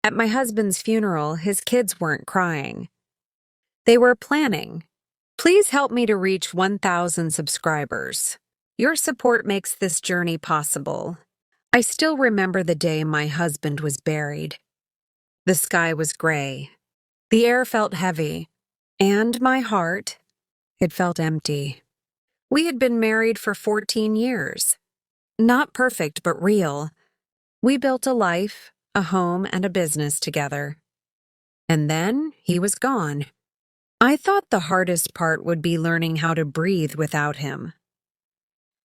At my husband's funeral, his kids weren't crying. They were planning. Please help me to reach 1,000 subscribers. Your support makes this journey possible. I still remember the day my husband was buried. The sky was gray. The air felt heavy. And my heart, it felt empty. We had been married for 14 years. Not perfect, but real. We built a life, a home, and a business together. And then he was gone. I thought the hardest part would be learning how to breathe without him.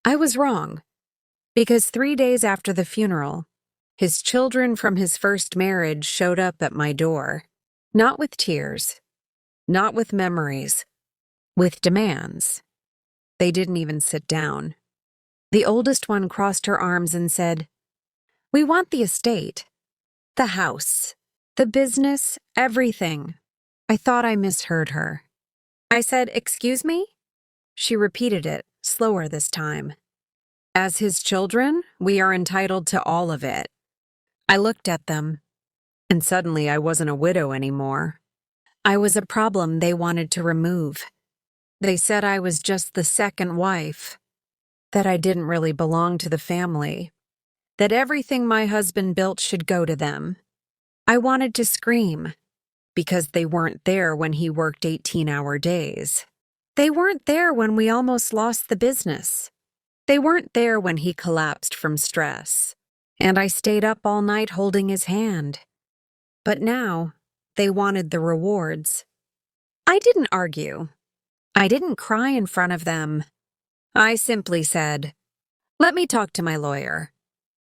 I was wrong, because 3 days after the funeral, his children from his first marriage showed up at my door. Not with tears, not with memories, with demands. They didn't even sit down. The oldest one crossed her arms and said, "We want the estate, the house, the business, everything." I thought I misheard her. I said, "Excuse me?" She repeated it, slower this time. "As his children, we are entitled to all of it." I looked at them, and suddenly I wasn't a widow anymore. I was a problem they wanted to remove. They said I was just the second wife, that I didn't really belong to the family, that everything my husband built should go to them. I wanted to scream, because they weren't there when he worked 18-hour days. They weren't there when we almost lost the business. They weren't there when he collapsed from stress. And I stayed up all night holding his hand. But now, they wanted the rewards. I didn't argue. I didn't cry in front of them. I simply said, "Let me talk to my lawyer."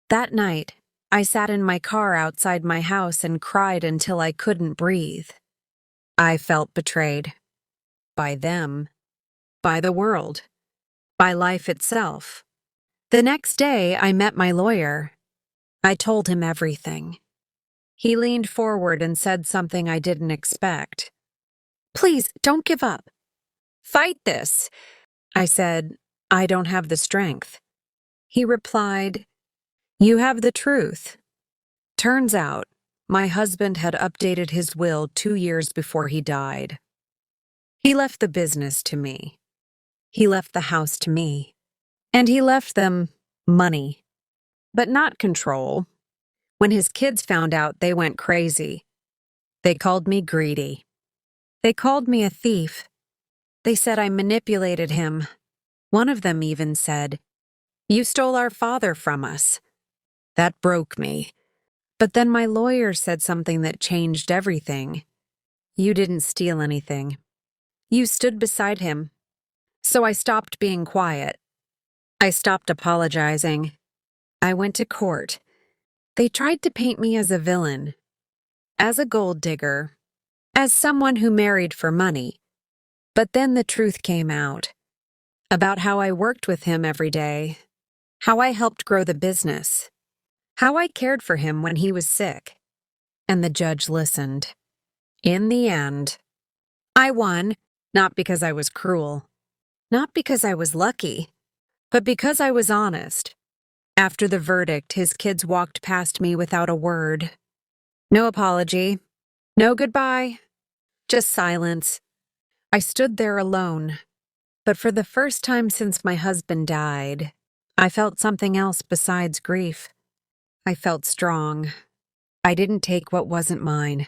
That night, I sat in my car outside my house and cried until I couldn't breathe. I felt betrayed. By them. By the world. By life itself. The next day, I met my lawyer. I told him everything. He leaned forward and said something I didn't expect. "Please, don't give up. Fight this." I said, "I don't have the strength." He replied, "You have the truth." Turns out, my husband had updated his will 2 years before he died. He left the business to me. He left the house to me. And he left them money, but not control. When his kids found out, they went crazy. They called me greedy. They called me a thief. They said I manipulated him. One of them even said, "You stole our father from us." That broke me. But then my lawyer said something that changed everything. "You didn't steal anything. You stood beside him." So I stopped being quiet. I stopped apologizing. I went to court. They tried to paint me as a villain, as a gold digger, as someone who married for money. But then the truth came out about how I worked with him every day, how I helped grow the business, how I cared for him when he was sick. And the judge listened. In the end, I won, not because I was cruel, not because I was lucky, but because I was honest. After the verdict, his kids walked past me without a word. No apology, no goodbye, just silence. I stood there alone. But for the first time since my husband died, I felt something else besides grief. I felt strong. I didn't take what wasn't mine.